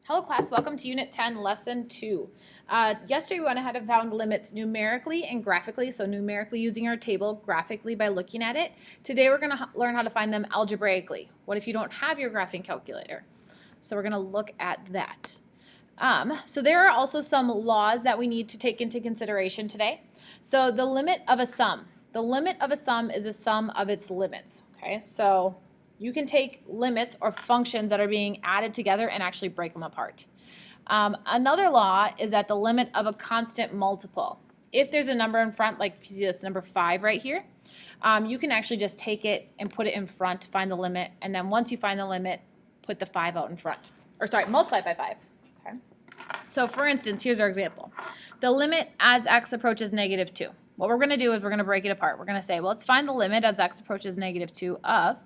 Hello class, welcome to Unit 10, Lesson 2. Yesterday we went ahead and found limits numerically and graphically, so numerically using our table, graphically by looking at it. Today we're going to learn how to find them algebraically. What if you don't have your graphing calculator? So we're going to look at that. So there are also some laws that we need to take into consideration today. So the limit of a sum. The limit of a sum is a sum of its limits. Okay, so you can take limits or functions that are being added together and actually break them apart. Another law is that the limit of a constant multiple. If there's a number in front, like you see this number 5 right here, you can actually just take it and put it in front, find the limit, and then once you find the limit, put the 5 out in front. Or sorry, multiply by 5. Okay. So for instance, here's our example. The limit as x approaches negative 2. What we're going to do is we're going to break it apart. We're going to say, well, let's find the limit as x approaches negative 2 of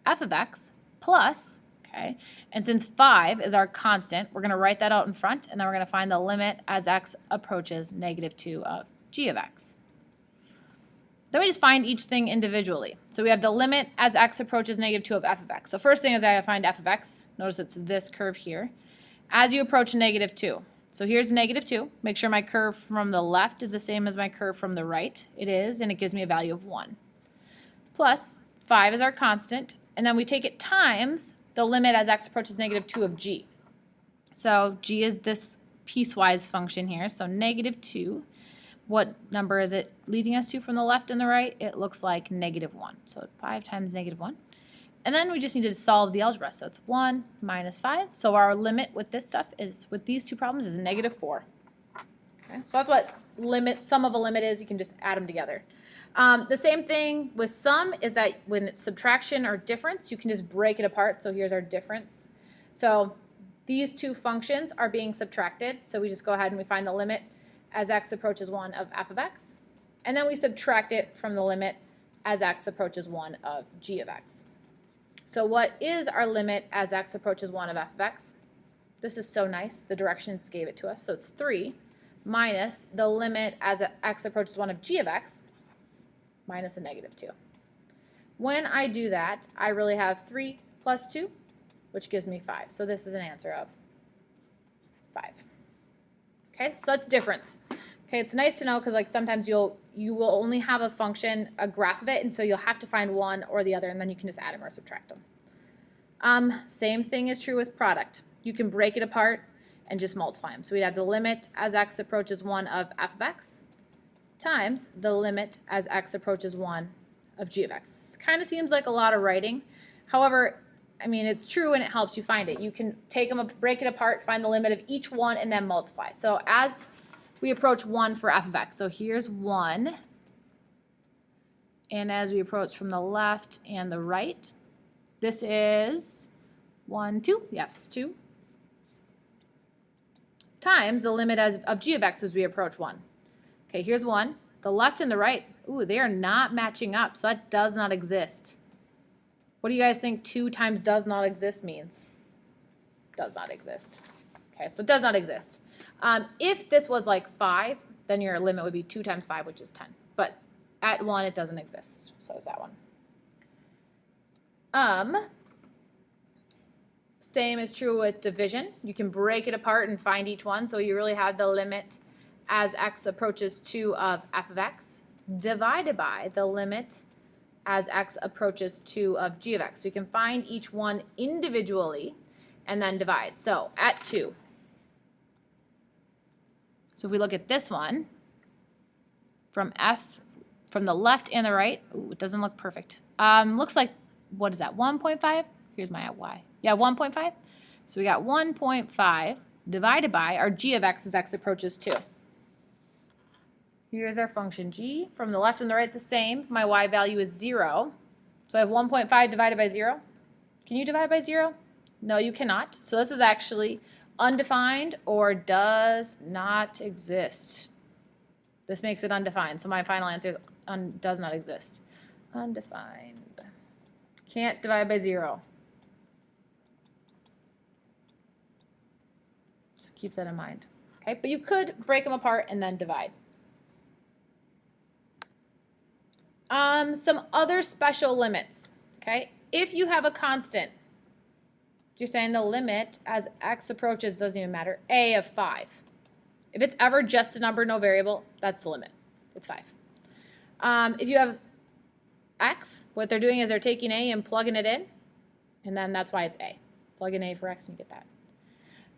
f of x plus, okay, and since 5 is our constant, we're going to write that out in front, and then we're going to find the limit as x approaches negative 2 of g of x. Then we just find each thing individually. So we have the limit as x approaches negative 2 of f of x. So first thing is I find f of x. Notice it's this curve here. As you approach negative 2. So here's negative 2. Make sure my curve from the left is the same as my curve from the right. It is, and it gives me a value of 1. Plus 5 is our constant. And then we take it times the limit as x approaches negative 2 of g. So g is this piecewise function here. So negative 2. What number is it leading us to from the left and the right? It looks like negative 1. So 5 times negative 1. And then we just need to solve the algebra. So it's 1 minus 5. So our limit with this stuff is, with these two problems, is negative 4. Okay, so that's what sum of a limit is. You can just add them together. The same thing with sum is that when it's subtraction or difference, you can just break it apart. So here's our difference. So these two functions are being subtracted. So we just go ahead and we find the limit as x approaches 1 of f of x. And then we subtract it from the limit as x approaches 1 of g of x. So what is our limit as x approaches 1 of f of x? This is so nice. The directions gave it to us. So it's 3 minus the limit as x approaches 1 of g of x minus a negative 2. When I do that, I really have 3 plus 2, which gives me 5. So this is an answer of 5. Okay, so that's difference. Okay, it's nice to know because like sometimes you will only have a function, a graph of it, and so you'll have to find one or the other, and then you can just add them or subtract them. Same thing is true with product. You can break it apart and just multiply them. So we'd have the limit as x approaches 1 of f of x times the limit as x approaches 1 of g of x. Kind of seems like a lot of writing. However, I mean, it's true and it helps you find it. You can take them, break it apart, find the limit of each one, and then multiply. So as we approach 1 for f of x, so here's 1. And as we approach from the left and the right, this is 1, 2, yes, 2, times the limit of g of x as we approach 1. Okay, here's 1. The left and the right, ooh, they are not matching up, so that does not exist. What do you guys think 2 times does not exist means? Does not exist. Okay, so it does not exist. If this was like 5, then your limit would be 2 times 5, which is 10. But at 1, it doesn't exist. So is that one. Same is true with division. You can break it apart and find each one. So you really have the limit as x approaches 2 of f of x divided by the limit as x approaches 2 of g of x. So you can find each one individually and then divide. So at 2. So if we look at this one, from the left and the right, ooh, it doesn't look perfect. Looks like, what is that, 1.5? Here's my y. Yeah, 1.5. So we got 1.5 divided by our g of x as x approaches 2. Here's our function g. From the left and the right, the same. My y value is 0. So I have 1.5 divided by 0. Can you divide by 0? No, you cannot. So this is actually undefined or does not exist. This makes it undefined. So my final answer is does not exist. Undefined. Can't divide by 0. So keep that in mind. Okay, but you could break them apart and then divide. Some other special limits, okay? If you have a constant, you're saying the limit as x approaches, doesn't even matter, a of 5. If it's ever just a number, no variable, that's the limit. It's 5. If you have x, what they're doing is they're taking a and plugging it in, and then that's why it's a. Plug in a for x and you get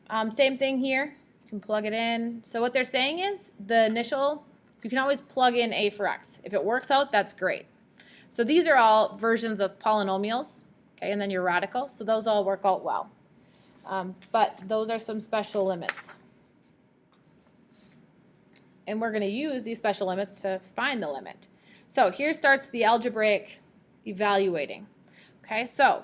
that. Same thing here. You can plug it in. So what they're saying is the initial, you can always plug in a for x. If it works out, that's great. So these are all versions of polynomials, okay, and then your radical. So those all work out well. But those are some special limits. And we're going to use these special limits to find the limit. So here starts the algebraic evaluating. Okay, so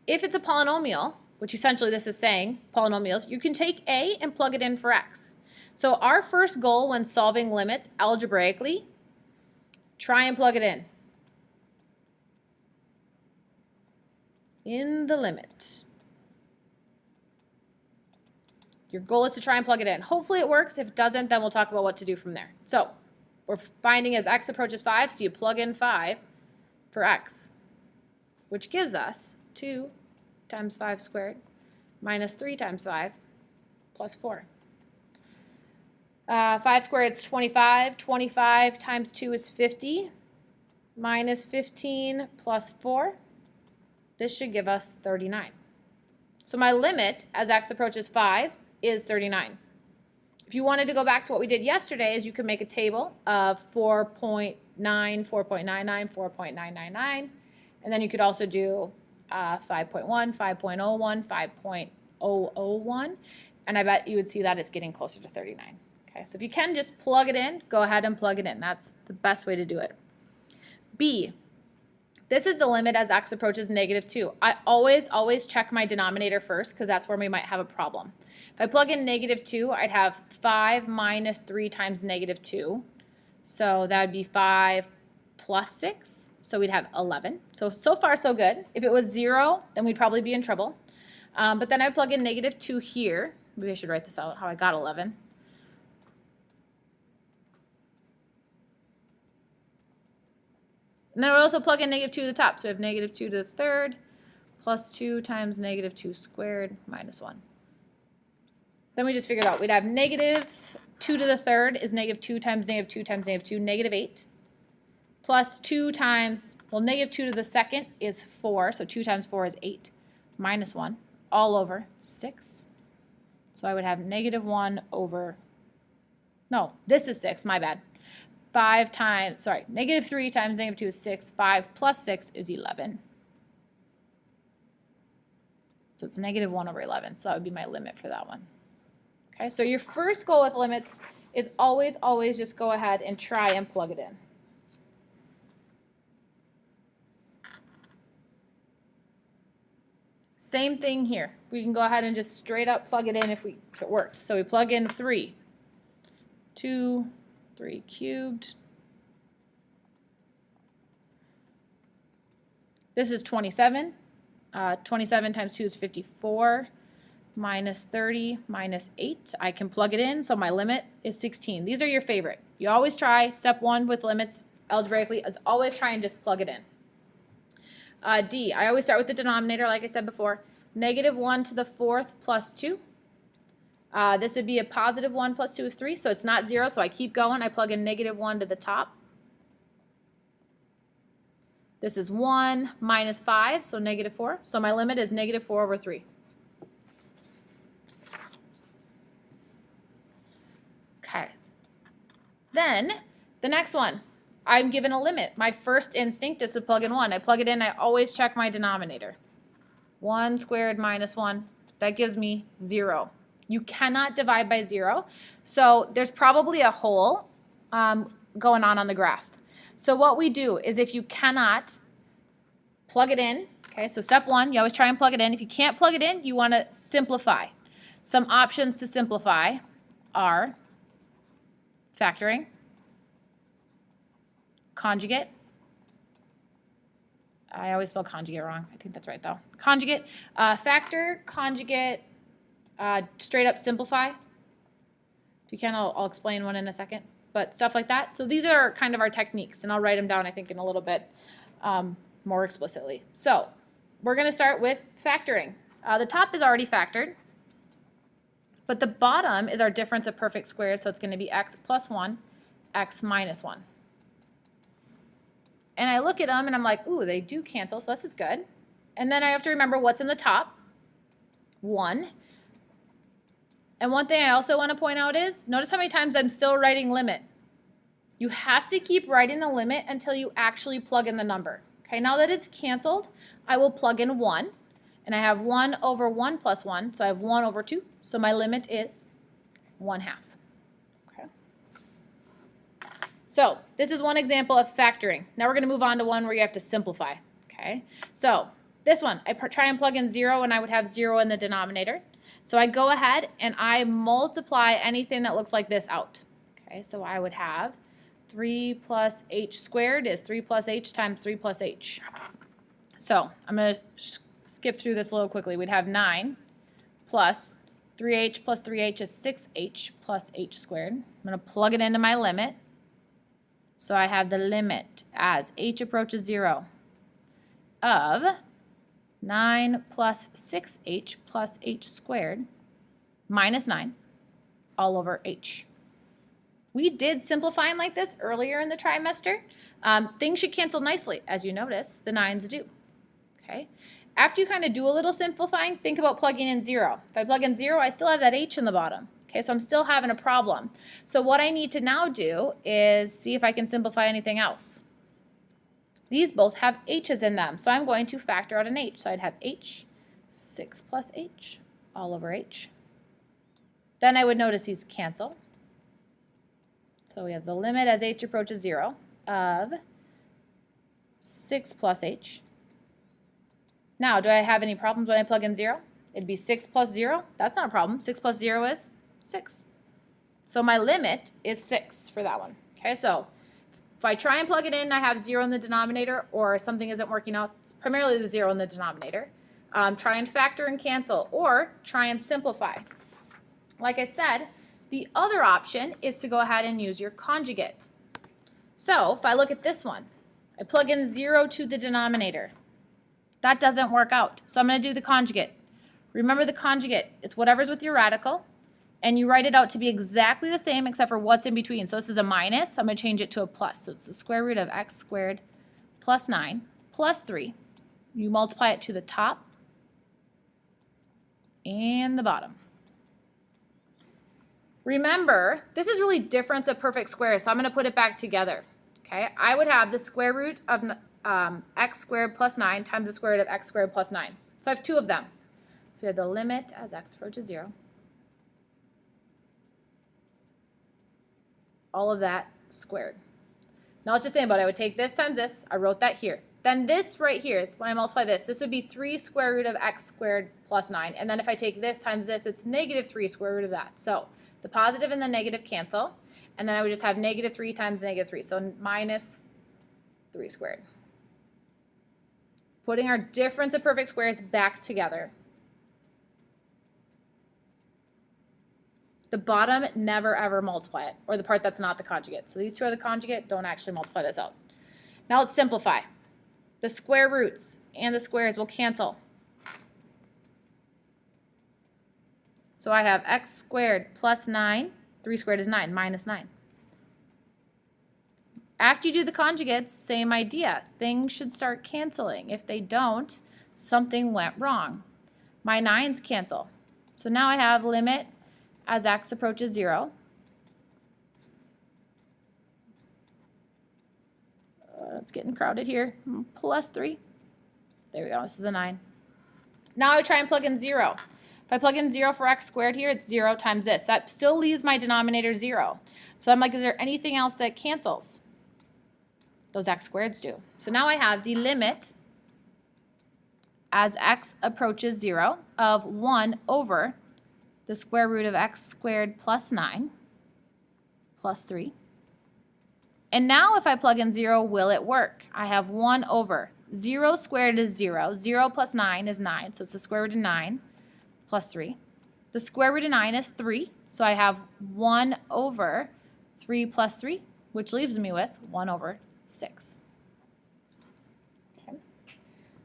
if it's a polynomial, which essentially this is saying, polynomials, you can take a and plug it in for x. So our first goal when solving limits algebraically, try and plug it in the limit. Your goal is to try and plug it in. Hopefully it works. If it doesn't, then we'll talk about what to do from there. So we're finding as x approaches 5, so you plug in 5 for x, which gives us 2 times 5 squared minus 3 times 5 plus 4. 5 squared is 25. 25 times 2 is 50 minus 15 plus 4. This should give us 39. So my limit as x approaches 5 is 39. If you wanted to go back to what we did yesterday, is you could make a table of 4.9, 4.99, 4.999, and then you could also do 5.1, 5.01, 5.001, and I bet you would see that it's getting closer to 39. Okay, so if you can just plug it in, go ahead and plug it in. That's the best way to do it. B. This is the limit as x approaches -2. I always check my denominator first because that's where we might have a problem. If I plug in -2, I'd have 5 minus 3 times -2. So that would be 5 plus 6. So we'd have 11. So far so good. If it was 0, then we'd probably be in trouble. But then I plug in -2 here. Maybe I should write this out, how I got 11. And then we'll also plug in -2 to the top. So we have -2 to the third plus 2 times -2 squared minus 1. Then we just figured out we'd have -2 to the third is -2 times -2 times -2, -8. Plus 2 times, well, -2 to the second is 4. So 2 times 4 is 8 minus 1 all over 6. So I would have -1 over, no, this is 6, my bad. 5 times, sorry, -3 times -2 is 6. 5 plus 6 is 11. So it's -1 over 11. So that would be my limit for that one. Okay, so your first goal with limits is always just go ahead and try and plug it in. Same thing here. We can go ahead and just straight up plug it in if it works. So we plug in 3. 2, 3 cubed. This is 27. 27 times 2 is 54. Minus 30 minus 8. I can plug it in, so my limit is 16. These are your favorite. You always try, step 1 with limits, algebraically, is always try and just plug it in. D, I always start with the denominator, like I said before. -1 to the 4th plus 2. This would be a +1 plus 2 is 3, so it's not 0, so I keep going. I plug in -1 to the top. This is 1 minus 5, so -4. So my limit is -4 over 3. Okay. Then the next one, I'm given a limit. My first instinct is to plug in 1. I plug it in, I always check my denominator. 1 squared minus 1, that gives me 0. You cannot divide by 0. So there's probably a hole going on the graph. So what we do is if you cannot plug it in, okay, so step 1, you always try and plug it in. If you can't plug it in, you want to simplify. Some options to simplify are factoring, conjugate. I always spell conjugate wrong. I think that's right though. Conjugate, factor, conjugate, straight up simplify. If you can, I'll explain one in a second. But stuff like that. So these are kind of our techniques, and I'll write them down, I think, in a little bit more explicitly. So we're going to start with factoring. The top is already factored, but the bottom is our difference of perfect squares, so it's going to be x plus 1, x minus 1. And I look at them and I'm like, ooh, they do cancel, so this is good. And then I have to remember what's in the top, 1. And one thing I also want to point out is, notice how many times I'm still writing limit. You have to keep writing the limit until you actually plug in the number. Okay, now that it's canceled, I will plug in 1. And I have 1 over 1 plus 1, so I have 1 over 2. So my limit is 1/2. Okay. So this is one example of factoring. Now we're going to move on to one where you have to simplify. Okay. So this one, I try and plug in 0, and I would have 0 in the denominator. So I go ahead and I multiply anything that looks like this out. Okay. So I would have 3 plus h squared is 3 plus h times 3 plus h. So I'm going to skip through this a little quickly. We'd have 9 plus 3h plus 3h is 6h plus h squared. I'm going to plug it into my limit. So I have the limit as h approaches 0 of 9 plus 6h plus h squared minus 9 all over h. We did simplifying like this earlier in the trimester. Things should cancel nicely, as you notice, the 9s do. Okay. After you kind of do a little simplifying, think about plugging in 0. If I plug in 0, I still have that h in the bottom. Okay, so I'm still having a problem. So what I need to now do is see if I can simplify anything else. These both have h's in them, so I'm going to factor out an h. So I'd have h, 6 plus h, all over h. Then I would notice these cancel. So we have the limit as h approaches 0 of 6 plus h. Now, do I have any problems when I plug in 0? It'd be 6 plus 0. That's not a problem. 6 plus 0 is 6. So my limit is 6 for that one. Okay, so if I try and plug it in, I have 0 in the denominator, or something isn't working out, it's primarily the 0 in the denominator. Try and factor and cancel, or try and simplify. Like I said, the other option is to go ahead and use your conjugate. So if I look at this one, I plug in 0 to the denominator. That doesn't work out. So I'm going to do the conjugate. Remember the conjugate. It's whatever's with your radical, and you write it out to be exactly the same except for what's in between. So this is a minus. So I'm going to change it to a plus. So it's the square root of x squared plus 9 plus 3. You multiply it to the top and the bottom. Remember, this is really difference of perfect squares, so I'm going to put it back together. Okay, I would have the square root of x squared plus 9 times the square root of x squared plus 9. So I have 2 of them. So we have the limit as x approaches 0. All of that squared. Now let's just think about it. I would take this times this. I wrote that here. Then this right here, when I multiply this, this would be 3 square root of x squared plus 9. And then if I take this times this, it's negative 3 square root of that. So the positive and the negative cancel. And then I would just have negative 3 times negative 3. So minus 3 squared. Putting our difference of perfect squares back together. The bottom, never ever multiply it, or the part that's not the conjugate. So these two are the conjugate, don't actually multiply this out. Now let's simplify. The square roots and the squares will cancel. So I have x squared plus 9, 3 squared is 9, minus 9. After you do the conjugates, same idea. Things should start canceling. If they don't, something went wrong. My 9s cancel. So now I have limit as x approaches 0. It's getting crowded here. Plus 3. There we go. This is a 9. Now I try and plug in 0. If I plug in 0 for x squared here, it's 0 times this. That still leaves my denominator 0. So I'm like, is there anything else that cancels? Those x squareds do. So now I have the limit as x approaches 0 of 1 over the square root of x squared plus 9 plus 3. And now if I plug in 0, will it work? I have 1 over 0 squared is 0. 0 plus 9 is 9, so it's the square root of 9 plus 3. The square root of 9 is 3, so I have 1 over 3 plus 3, which leaves me with 1 over 6. Okay.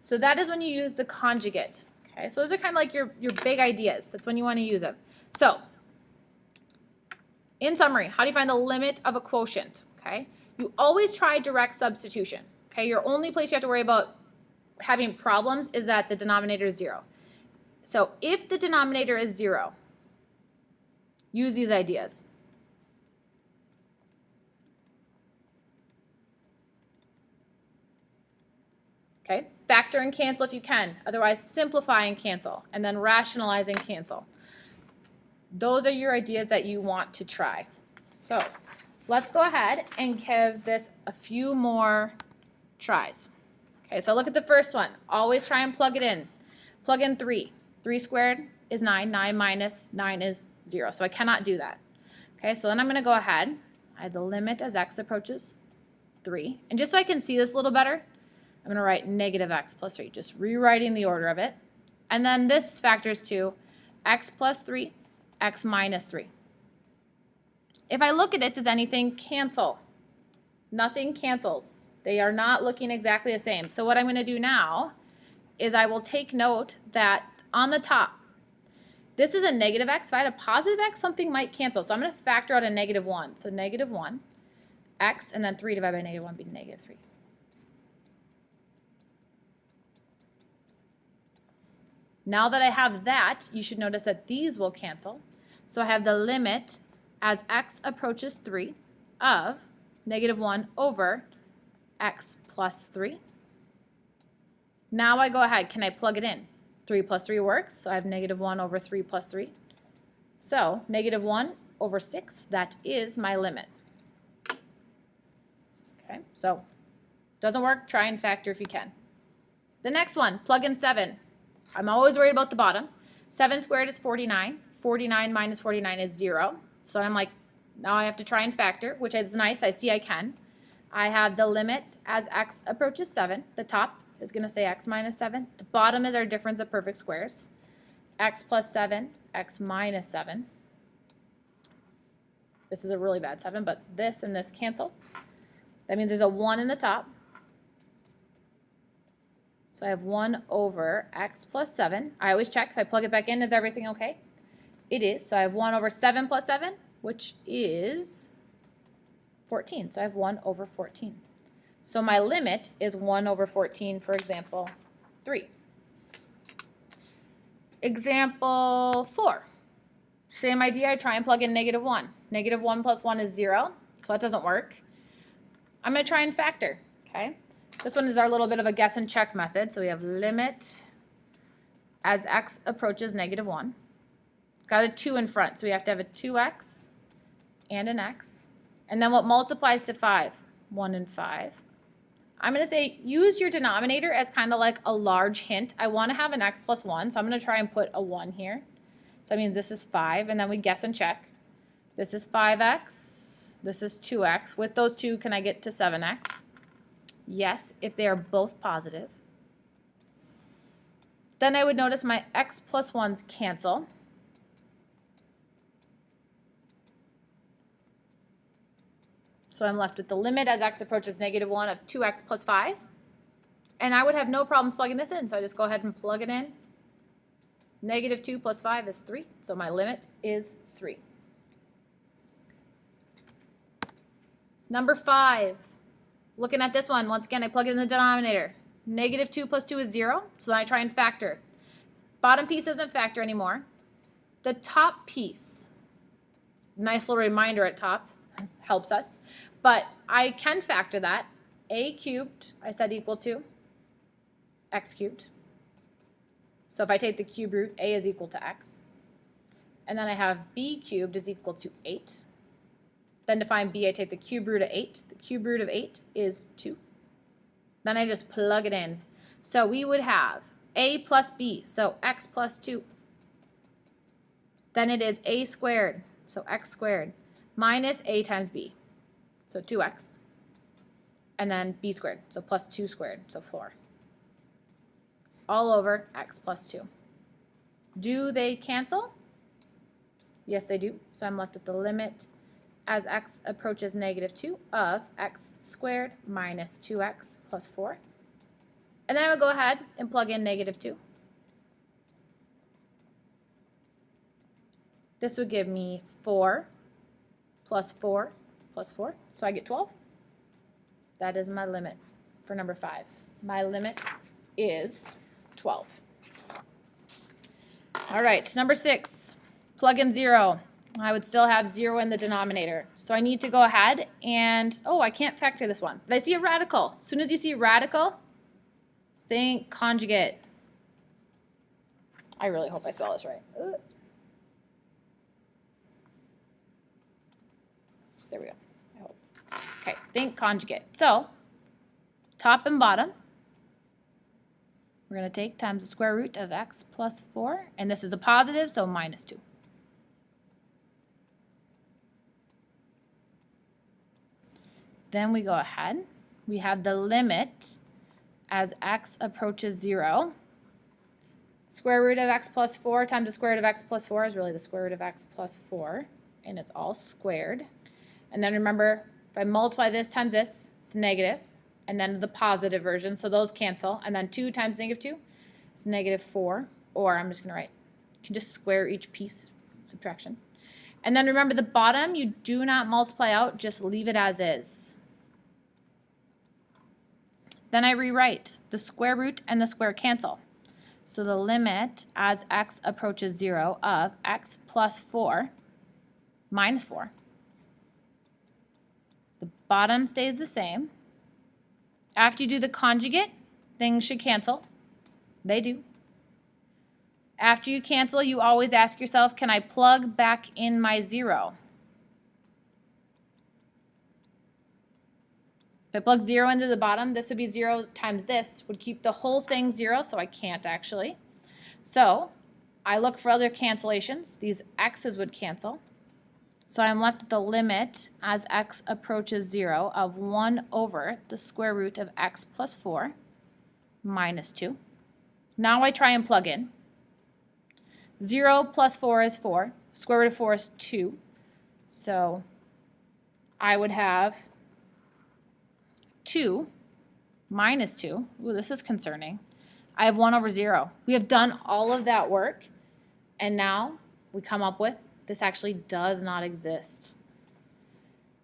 So that is when you use the conjugate. Okay, so those are kind of like your big ideas. That's when you want to use them. So, in summary, how do you find the limit of a quotient? Okay, you always try direct substitution. Okay, your only place you have to worry about having problems is that the denominator is 0. So if the denominator is 0, use these ideas. Okay, factor and cancel if you can. Otherwise, simplify and cancel, and then rationalize and cancel. Those are your ideas that you want to try. So let's go ahead and give this a few more tries. Okay, so look at the first one. Always try and plug it in. Plug in 3. 3 squared is 9. 9 minus 9 is 0. So I cannot do that. Okay, so then I'm going to go ahead. I have the limit as x approaches 3. And just so I can see this a little better, I'm going to write negative x plus 3, just rewriting the order of it. And then this factors to x plus 3, x minus 3. If I look at it, does anything cancel? Nothing cancels. They are not looking exactly the same. So what I'm going to do now is I will take note that on the top, this is a negative x. If I had a positive x, something might cancel. So I'm going to factor out a negative 1. So negative 1, x, and then 3 divided by negative 1 would be negative 3. Now that I have that, you should notice that these will cancel. So I have the limit as x approaches 3 of negative 1 over x plus 3. Now I go ahead. Can I plug it in? 3 plus 3 works. So I have negative 1 over 3 plus 3. So negative 1 over 6, that is my limit. Okay, so doesn't work. Try and factor if you can. The next one, plug in 7. I'm always worried about the bottom. 7 squared is 49. 49 minus 49 is 0. So I'm like, now I have to try and factor, which is nice. I see I can. I have the limit as x approaches 7. The top is going to say x minus 7. The bottom is our difference of perfect squares. X plus 7, x minus 7. This is a really bad 7, but this and this cancel. That means there's a 1 in the top. So I have 1 over x plus 7. I always check if I plug it back in, is everything okay? It is. So I have 1 over 7 plus 7, which is 14. So I have 1 over 14. So my limit is 1 over 14, for example, 3. Example 4. Same idea. I try and plug in negative 1. Negative 1 plus 1 is 0, so that doesn't work. I'm going to try and factor, okay? This one is our little bit of a guess and check method. So we have limit as x approaches negative 1. Got a 2 in front, so we have to have a 2x and an x. And then what multiplies to 5? 1 and 5. I'm going to say use your denominator as kind of like a large hint. I want to have an x plus 1, so I'm going to try and put a 1 here. So that means this is 5, and then we guess and check. This is 5x. This is 2x. With those two, can I get to 7x? Yes, if they are both positive. Then I would notice my x plus 1's cancel. So I'm left with the limit as x approaches negative 1 of 2x plus 5. And I would have no problems plugging this in, so I just go ahead and plug it in. Negative 2 plus 5 is 3, so my limit is 3. Number 5. Looking at this one, once again, I plug in the denominator. Negative 2 plus 2 is 0, so then I try and factor. Bottom piece doesn't factor anymore. The top piece, nice little reminder at top, helps us. But I can factor that. A cubed, I said equal to x cubed. So if I take the cube root, a is equal to x. And then I have b cubed is equal to 8. Then to find b, I take the cube root of 8. The cube root of 8 is 2. Then I just plug it in. So we would have a plus b, so x plus 2. Then it is a squared, so x squared, minus a times b, so 2x. And then b squared, so plus 2 squared, so 4. All over x plus 2. Do they cancel? Yes, they do. So I'm left with the limit as x approaches negative 2 of x squared minus 2x plus 4. And then I would go ahead and plug in negative 2. This would give me 4 plus 4 plus 4. So I get 12. That is my limit for number 5. My limit is 12. All right, number 6, plug in 0. I would still have 0 in the denominator. So I need to go ahead and, oh, I can't factor this one. But I see a radical. As soon as you see radical, think conjugate. I really hope I spell this right. There we go. I hope. Okay, think conjugate. So top and bottom, we're going to take times the square root of x plus 4. And this is a positive, so minus 2. Then we go ahead. We have the limit as x approaches 0. Square root of x plus 4 times the square root of x plus 4 is really the square root of x plus 4. And it's all squared. And then remember, if I multiply this times this, it's negative. And then the positive version, so those cancel. And then 2 times negative 2 is negative 4. Or I'm just going to write, you can just square each piece, subtraction. And then remember the bottom, you do not multiply out, just leave it as is. Then I rewrite the square root and the square cancel. So the limit as x approaches 0 of x plus 4 minus 4. The bottom stays the same. After you do the conjugate, things should cancel. They do. After you cancel, you always ask yourself, can I plug back in my 0? If I plug 0 into the bottom, this would be 0 times this, would keep the whole thing 0, so I can't actually. So I look for other cancellations. These x's would cancel. So I'm left with the limit as x approaches 0 of 1 over the square root of x plus 4 minus 2. Now I try and plug in. 0 plus 4 is 4. Square root of 4 is 2. So I would have 2 minus 2. Ooh, this is concerning. I have 1 over 0. We have done all of that work, and now we come up with this actually does not exist.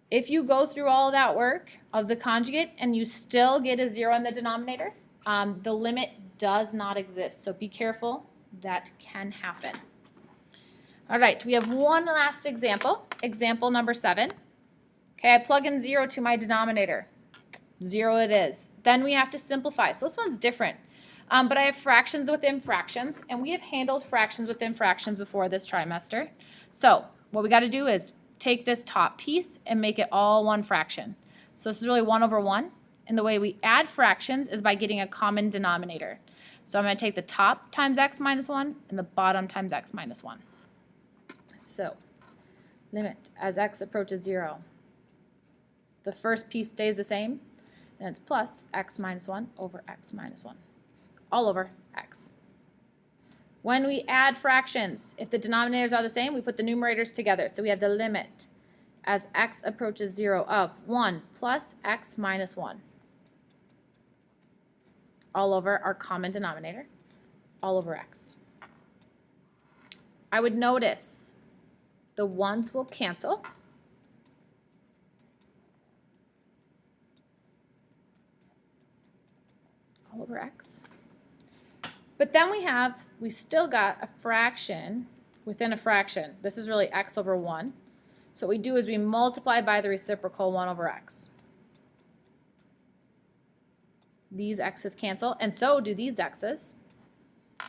If you go through all of that work of the conjugate and you still get a 0 in the denominator, the limit does not exist. So be careful. That can happen. All right, we have one last example. Example number 7. Okay, I plug in 0 to my denominator. 0 it is. Then we have to simplify. So this one's different. But I have fractions within fractions, and we have handled fractions within fractions before this trimester. So what we got to do is take this top piece and make it all one fraction. So this is really 1 over 1. And the way we add fractions is by getting a common denominator. So I'm going to take the top times x minus 1 and the bottom times x minus 1. So limit as x approaches 0. The first piece stays the same, and it's plus x minus 1 over x minus 1, all over x. When we add fractions, if the denominators are the same, we put the numerators together. So we have the limit as x approaches 0 of 1 plus x minus 1, all over our common denominator, all over x. I would notice the 1's will cancel. All over x. But then we still got a fraction within a fraction. This is really x over 1. So what we do is we multiply by the reciprocal 1 over x. These x's cancel, and so do these x's.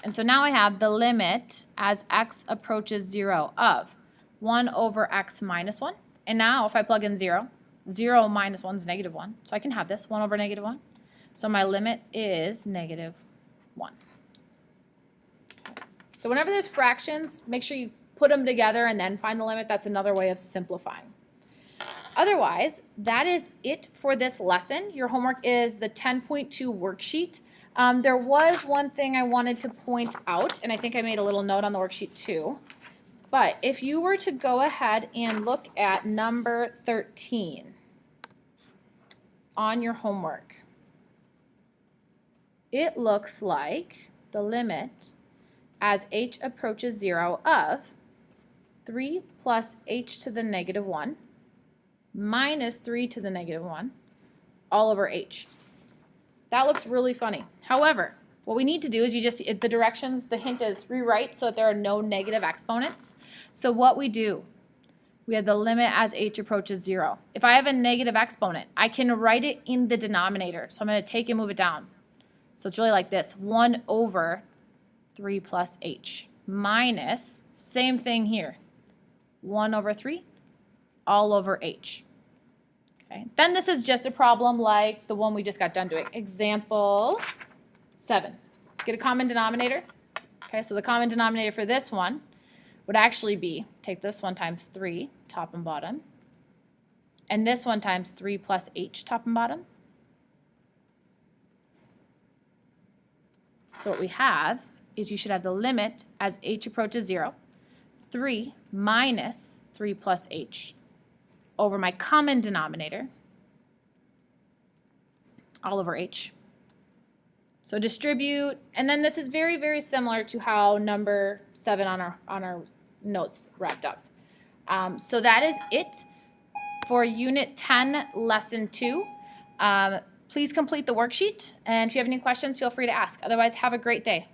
And so now I have the limit as x approaches 0 of 1 over x minus 1. And now if I plug in 0, 0 minus 1 is negative 1. So I can have this 1 over negative 1. So my limit is negative 1. So whenever there's fractions, make sure you put them together and then find the limit. That's another way of simplifying. Otherwise, that is it for this lesson. Your homework is the 10.2 worksheet. There was one thing I wanted to point out, and I think I made a little note on the worksheet too. But if you were to go ahead and look at number 13 on your homework, it looks like the limit as h approaches 0 of 3 plus h to the negative 1 minus 3 to the negative 1 all over h. That looks really funny. However, what we need to do is the directions, the hint is rewrite so that there are no negative exponents. So what we do, we have the limit as h approaches 0. If I have a negative exponent, I can write it in the denominator. So I'm going to take and move it down. So it's really like this, 1 over 3 plus h minus, same thing here, 1 over 3 all over h. Okay. Then this is just a problem like the one we just got done doing. Example 7. Get a common denominator. Okay, so the common denominator for this one would actually be, take this one times 3, top and bottom, and this one times 3 plus h, top and bottom. So what we have is you should have the limit as h approaches 0, 3 minus 3 plus h over my common denominator, all over h. So distribute, and then this is very, very similar to how number 7 on our notes wrapped up. So that is it for Unit 10, Lesson 2. Please complete the worksheet, and if you have any questions, feel free to ask. Otherwise, have a great day.